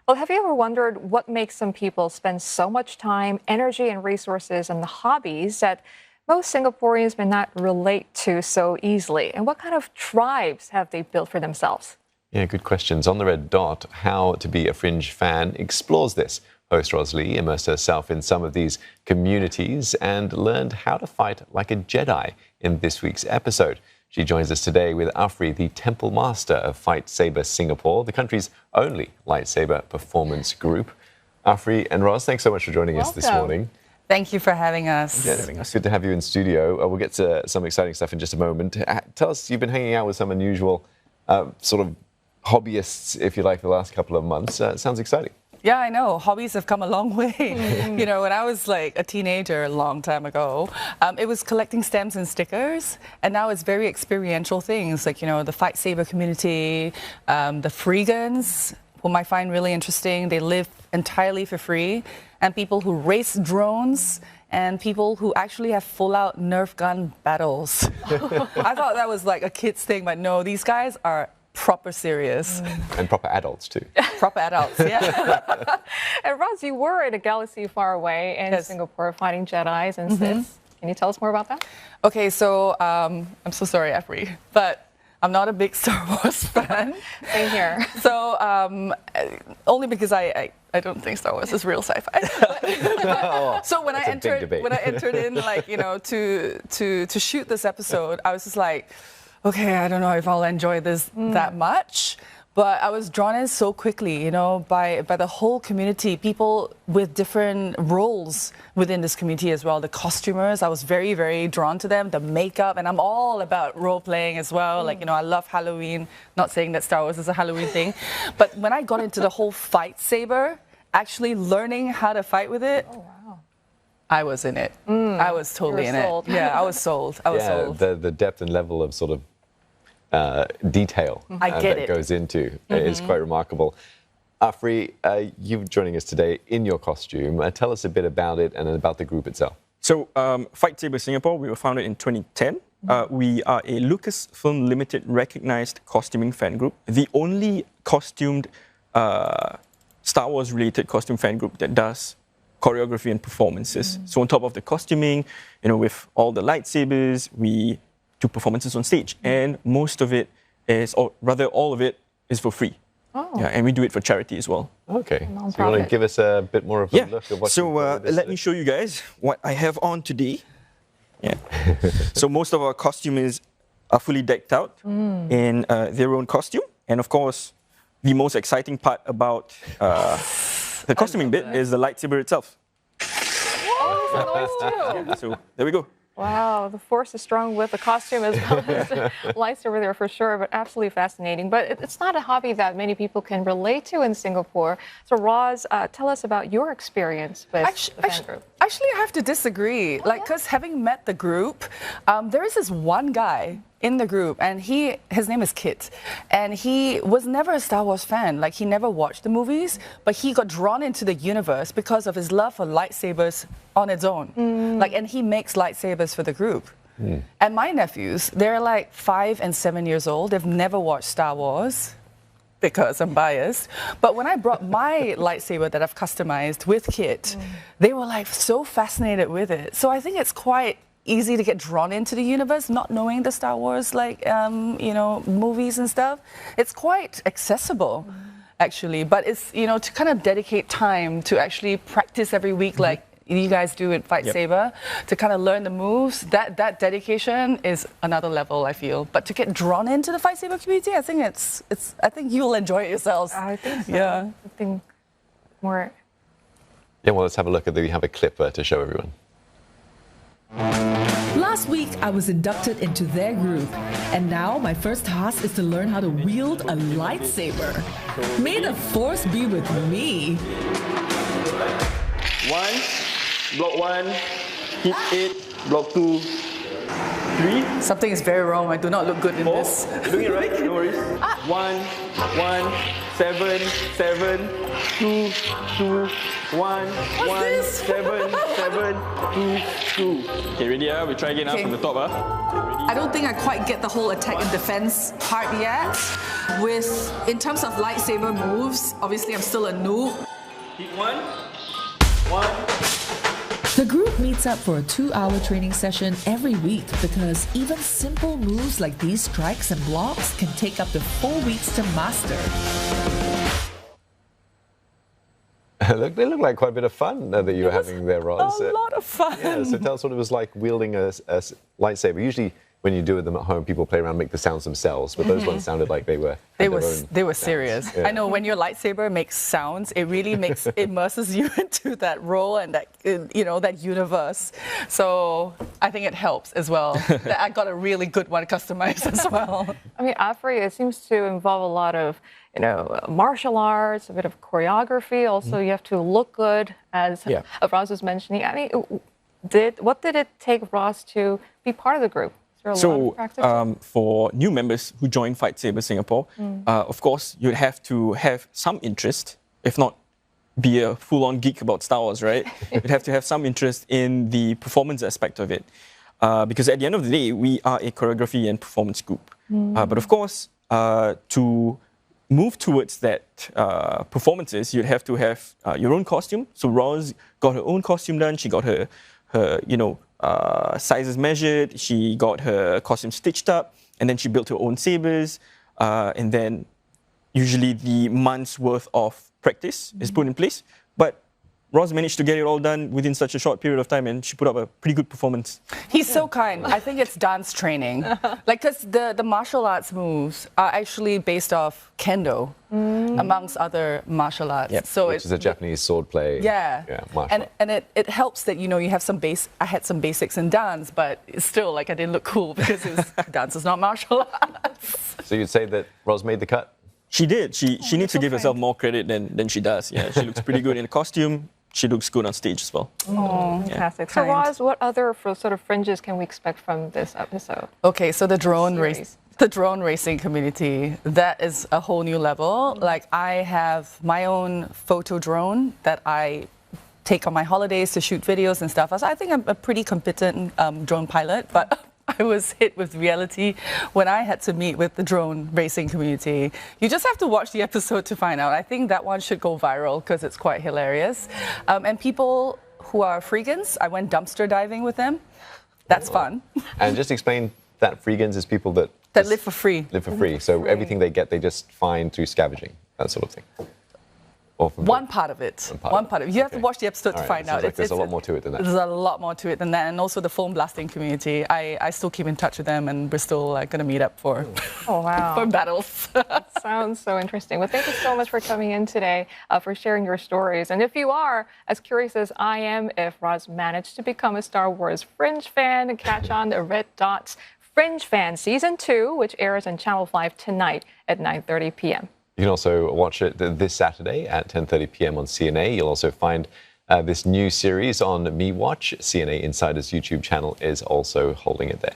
Well, have you ever wondered what makes some people spend so much time, energy, and resources on the hobbies that most Singaporeans may not relate to so easily? And what kind of tribes have they built for themselves? Yeah, good questions. On the Red Dot, How to Be a Fringe Fan explores this. Host Rozz immersed herself in some of these communities and learned how to fight like a Jedi in this week's episode. She joins us today with Afri, the Temple Master of FightSaber Singapore, the country's only lightsaber performance group. Afri and Rozz, thanks so much for joining us this morning. Thank you for having us. Yeah, it's good to have you in studio. We'll get to some exciting stuff in just a moment. Tell us, you've been hanging out with some unusual sort of hobbyists, if you like, the last couple of months. It sounds exciting. Yeah, I know. Hobbies have come a long way. You know, when I was like a teenager a long time ago, it was collecting stamps and stickers. And now it's very experiential things like, you know, the FightSaber community, the Freegans, whom I find really interesting. They live entirely for free. And people who race drones and people who actually have full-out Nerf gun battles. I thought that was like a kid's thing, but no, these guys are proper serious. And proper adults too. Proper adults, yeah. And Rozz, you were in a galaxy far away in Singapore fighting Jedis and Siths. Can you tell us more about that? Okay, so I'm so sorry, Afri, but I'm not a big Star Wars fan. Same here. So only because I don't think Star Wars is real sci-fi. So when I entered in, like, you know, to shoot this episode, I was just like, okay, I don't know if I'll enjoy this that much. But I was drawn in so quickly, you know, by the whole community, people with different roles within this community as well. The costumers, I was very, very drawn to them. The makeup, and I'm all about role-playing as well. Like, you know, I love Halloween. Not saying that Star Wars is a Halloween thing. But when I got into the whole FightSaber, actually learning how to fight with it, I was in it. I was totally in it. Yeah, I was sold. I was sold. The depth and level of sort of detail that goes into is quite remarkable. Afri, you joining us today in your costume. Tell us a bit about it and about the group itself. So, FightSaber Singapore, we were founded in 2010. We are a Lucasfilm Limited recognized costuming fan group, the only costumed Star Wars related costume fan group that does choreography and performances. So on top of the costuming, you know, with all the lightsabers, we do performances on stage, and most of it is, or rather all of it, is for free. Yeah, and we do it for charity as well. Okay, so you want to give us a bit more of a look at what? So let me show you guys what I have on today. Yeah. So most of our costumers are fully decked out in their own costume, and of course, the most exciting part about the costuming bit is the lightsaber itself. So there we go. Wow, the force is strong with the costume as well as the lightsaber there for sure, but absolutely fascinating. But it's not a hobby that many people can relate to in Singapore. So Rozz, tell us about your experience with the fan group. Actually, I have to disagree. Because having met the group, there is this one guy in the group, and his name is Kit, and he was never a Star Wars fan. Like, he never watched the movies, but he got drawn into the universe because of his love for lightsabers on its own. And he makes lightsabers for the group. And my nephews, they're like 5 and 7 years old. They've never watched Star Wars because I'm biased. But when I brought my lightsaber that I've customized with Kit, they were like so fascinated with it. So I think it's quite easy to get drawn into the universe, not knowing the Star Wars, like, you know, movies and stuff. It's quite accessible, actually. But it's, you know, to kind of dedicate time to actually practice every week, like you guys do at FightSaber, to kind of learn the moves, that dedication is another level, I feel. But to get drawn into the FightSaber community, I think I think you'll enjoy it yourselves. I think so. Yeah. I think more. Yeah, well, let's have a look at we have a clip to show everyone. Last week, I was inducted into their group, and now my first task is to learn how to wield a lightsaber. May the force be with me. Block 1, hit 8, block 2. 3. Something is very wrong. I do not look good in 4. this. You're doing it right, no worries. 1, 7, 7, 2, 2, 1, 1, this? 7, 7, 2, 2. Okay, ready? We try again from the top. I don't think I quite get the whole attack and defense part yet. In terms of lightsaber moves, obviously I'm still a noob. Hit 1, 1. The group meets up for a 2-hour training session every week because even simple moves like these strikes and blocks can take up to 4 weeks to master. They look like quite a bit of fun that you were having there, Rozz. A lot of fun. Yeah, so tell us what it was like wielding a lightsaber. Usually, when you do them at home, people play around, make the sounds themselves, but those ones sounded like they were. They were serious. Yeah. I know when your lightsaber makes sounds, it really immerses you into that role and that that universe. So I think it helps as well. That I got a really good one customized as well. I mean, Afri, it seems to involve a lot of, martial arts, a bit of choreography. Also, you have to look good, as Rozz was mentioning. I mean, what did it take Rozz to be part of the group? So, for new members who join FightSaber Singapore, of course, you'd have to have some interest, if not be a full-on geek about Star Wars, right? You'd have to have some interest in the performance aspect of it. Because at the end of the day, we are a choreography and performance group. But of course, to move towards that performances, you'd have to have your own costume. So Rozz got her own costume done. She got her sizes measured, she got her costume stitched up, and then she built her own sabers, and then usually the month's worth of practice is put in place. But Rozz managed to get it all done within such a short period of time, and she put up a pretty good performance. He's so kind. I think it's dance training. Because the martial arts moves are actually based off kendo, amongst other martial arts. Yep. So which is a Japanese sword play. Martial and it helps that you have some I had some basics in dance, but it's still I didn't look cool because dance is not martial arts. So you'd say that Rozz made the cut? She did. She needs to give herself more credit than she does. Yeah, she looks pretty good in the costume. She looks good on stage as well. Oh, fantastic. So, Rozz, what other sort of fringes can we expect from this episode? Okay, so the drone racing community, that is a whole new level. Like, I have my own photo drone that I take on my holidays to shoot videos and stuff. So I think I'm a pretty competent drone pilot, but I was hit with reality when I had to meet with the drone racing community. You just have to watch the episode to find out. I think that one should go viral because it's quite hilarious. And people who are freegans, I went dumpster diving with them. That's fun. And just explain that freegans is people that live for free. Live for free. So everything they get, they just find through scavenging, that sort of thing. One part of it. One part of it. You have to watch the episode to find out. Like there's a lot more to it than that. There's a lot more to it than that. And also the foam blasting community. I still keep in touch with them, and we're still going to meet up for for battles. Sounds so interesting. Well, thank you so much for coming in today, for sharing your stories. And if you are as curious as I am, if Rozz managed to become a Star Wars Fringe fan, catch on the Red Dot's Fringe Fan Season 2, which airs on Channel 5 tonight at 9:30 p.m. You can also watch it this Saturday at 10:30 p.m. on CNA. You'll also find this new series on Me Watch. CNA Insider's YouTube channel is also holding it there.